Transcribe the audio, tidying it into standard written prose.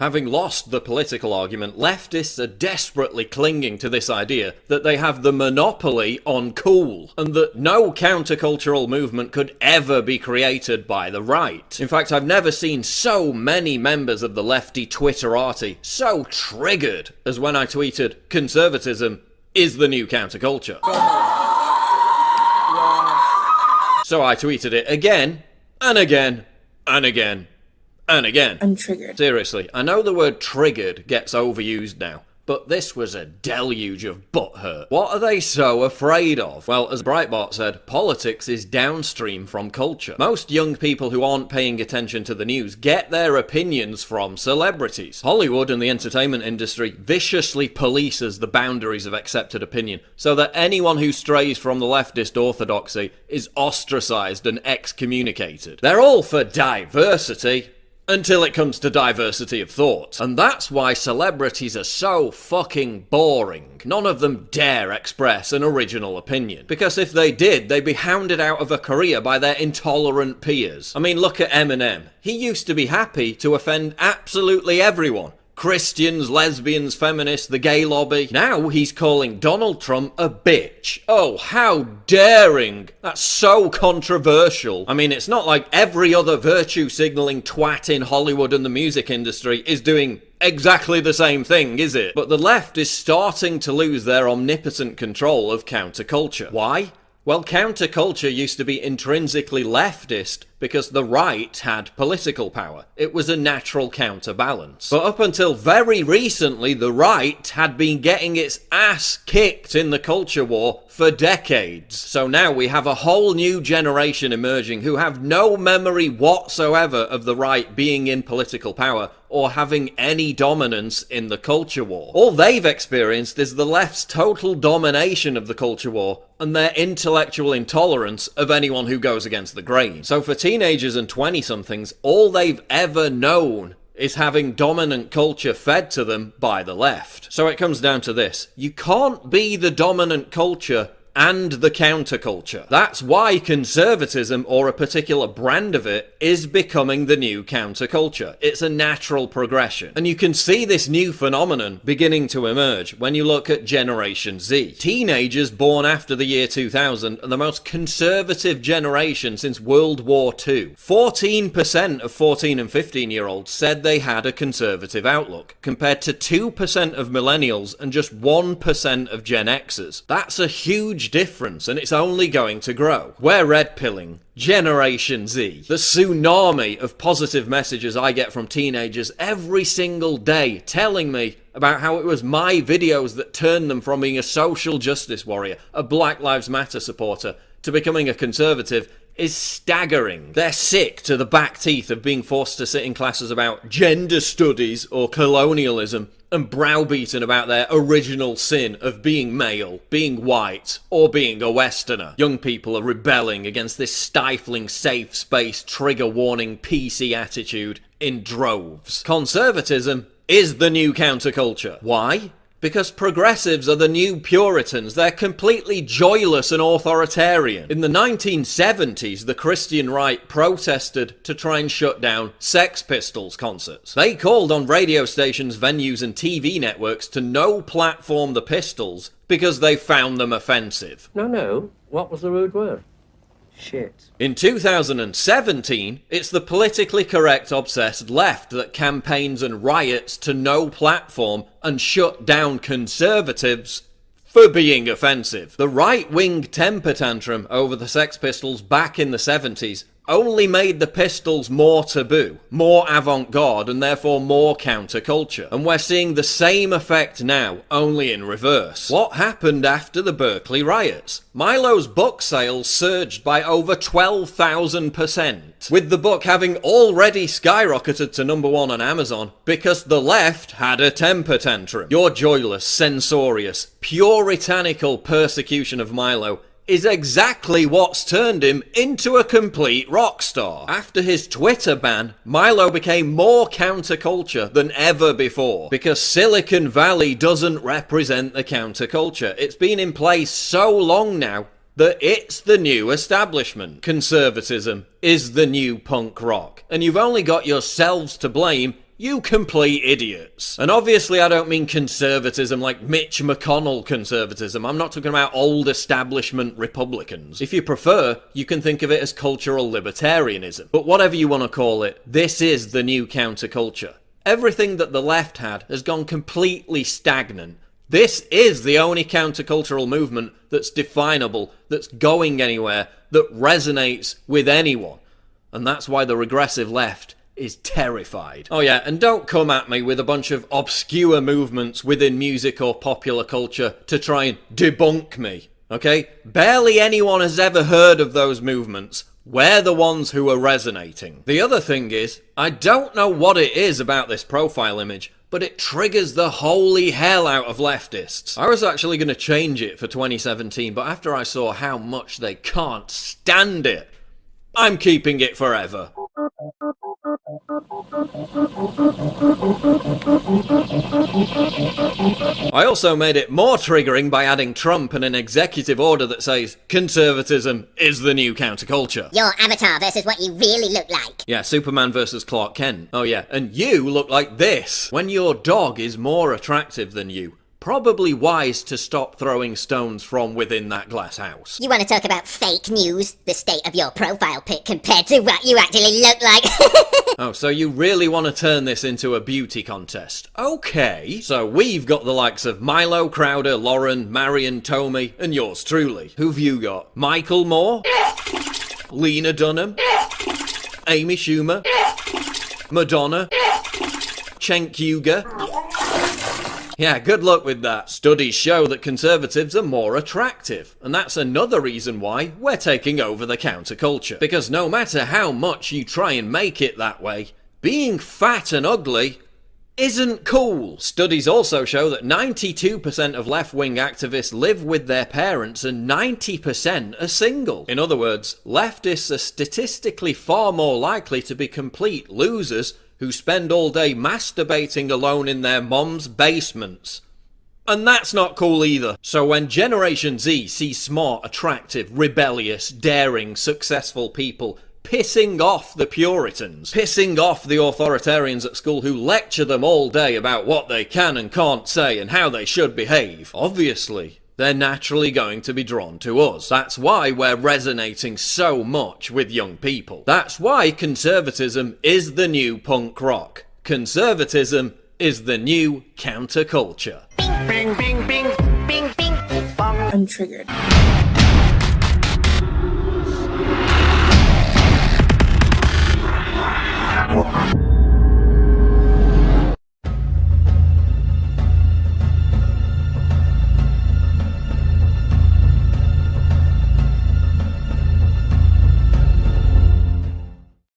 Having lost the political argument, leftists are desperately clinging to this idea that they have the monopoly on cool, and that no countercultural movement could ever be created by the right. In fact, I've never seen so many members of the lefty Twitterati so triggered as when I tweeted, "Conservatism is the new counterculture." So I tweeted it again, and again, and again, and again. I'm triggered. Seriously, I know the word triggered gets overused now, but this was a deluge of butthurt. What are they so afraid of? Well, as Breitbart said, politics is downstream from culture. Most young people who aren't paying attention to the news get their opinions from celebrities. Hollywood and the entertainment industry viciously polices the boundaries of accepted opinion, so that anyone who strays from the leftist orthodoxy is ostracized and excommunicated. They're all for diversity, until it comes to diversity of thought. And that's why celebrities are so fucking boring. None of them dare express an original opinion. Because if they did, they'd be hounded out of a career by their intolerant peers. I mean, look at Eminem. He used to be happy to offend absolutely everyone. Christians, lesbians, feminists, the gay lobby. Now he's calling Donald Trump a bitch. Oh, how daring. That's so controversial. I mean, it's not like every other virtue-signalling twat in Hollywood and the music industry is doing exactly the same thing, is it? But the left is starting to lose their omnipotent control of counterculture. Why? Well, counterculture used to be intrinsically leftist because the right had political power. It was a natural counterbalance. But up until very recently, the right had been getting its ass kicked in the culture war for decades. So now we have a whole new generation emerging who have no memory whatsoever of the right being in political power or having any dominance in the culture war. All they've experienced is the left's total domination of the culture war and their intellectual intolerance of anyone who goes against the grain. So for teenagers and 20-somethings, all they've ever known is having dominant culture fed to them by the left. So it comes down to this. You can't be the dominant culture and the counterculture. That's why conservatism, or a particular brand of it, is becoming the new counterculture. It's a natural progression. And you can see this new phenomenon beginning to emerge when you look at Generation Z. Teenagers born after the year 2000 are the most conservative generation since World War II. 14% of 14 and 15-year-olds said they had a conservative outlook, compared to 2% of millennials and just 1% of Gen Xers. That's a huge difference, and it's only going to grow. We're red-pilling Generation Z. The tsunami of positive messages I get from teenagers every single day telling me about how it was my videos that turned them from being a social justice warrior, a Black Lives Matter supporter, to becoming a conservative is staggering. They're sick to the back teeth of being forced to sit in classes about gender studies or colonialism and browbeaten about their original sin of being male, being white, or being a Westerner. Young people are rebelling against this stifling, safe space, trigger warning, PC attitude in droves. Conservatism is the new counterculture. Why? Because progressives are the new Puritans. They're completely joyless and authoritarian. In the 1970s, the Christian right protested to try and shut down Sex Pistols concerts. They called on radio stations, venues, and TV networks to no-platform the Pistols because they found them offensive. No. What was the rude word? Shit. In 2017, it's the politically correct obsessed left that campaigns and riots to no platform and shut down conservatives for being offensive. The right-wing temper tantrum over the Sex Pistols back in the 70s only made the Pistols more taboo, more avant-garde, and therefore more counterculture. And we're seeing the same effect now, only in reverse. What happened after the Berkeley riots? Milo's book sales surged by over 12,000%, with the book having already skyrocketed to #1 on Amazon because the left had a temper tantrum. Your joyless, censorious, puritanical persecution of Milo is exactly what's turned him into a complete rock star. After his Twitter ban, Milo became more counterculture than ever before, because Silicon Valley doesn't represent the counterculture. It's been in place so long now that it's the new establishment. Conservatism is the new punk rock, and you've only got yourselves to blame, You complete idiots. And obviously I don't mean conservatism like Mitch McConnell conservatism. I'm not talking about old establishment Republicans. If you prefer, you can think of it as cultural libertarianism. But whatever you want to call it, this is the new counterculture. Everything that the left had has gone completely stagnant. This is the only countercultural movement that's definable, that's going anywhere, that resonates with anyone. And that's why the regressive left is terrified. Oh yeah, and don't come at me with a bunch of obscure movements within music or popular culture to try and debunk me, okay? Barely anyone has ever heard of those movements. We're the ones who are resonating. The other thing is, I don't know what it is about this profile image, but it triggers the holy hell out of leftists. I was actually going to change it for 2017, but after I saw how much they can't stand it, I'm keeping it forever. I also made it more triggering by adding Trump and an executive order that says conservatism is the new counterculture. Your avatar versus what you really look like. Yeah, Superman versus Clark Kent. Oh yeah, and you look like this. When your dog is more attractive than you, probably wise to stop throwing stones from within that glass house. You want to talk about fake news? The state of your profile pic compared to what you actually look like? Oh, so you really want to turn this into a beauty contest? Okay. So we've got the likes of Milo, Crowder, Lauren, Marion, Tomei, and yours truly. Who've you got? Michael Moore? Lena Dunham? Amy Schumer? Madonna? Cenk Uygur? Yeah, good luck with that. Studies show that conservatives are more attractive, and that's another reason why we're taking over the counterculture. Because no matter how much you try and make it that way, being fat and ugly isn't cool. Studies also show that 92% of left-wing activists live with their parents and 90% are single. In other words, leftists are statistically far more likely to be complete losers who spend all day masturbating alone in their mom's basements. And that's not cool either. So when Generation Z sees smart, attractive, rebellious, daring, successful people pissing off the Puritans, pissing off the authoritarians at school who lecture them all day about what they can and can't say and how they should behave, obviously they're naturally going to be drawn to us. That's why we're resonating so much with young people. That's why conservatism is the new punk rock. Conservatism is the new counterculture. Bing, bing, bing, bing, bing, bong. I'm triggered. What?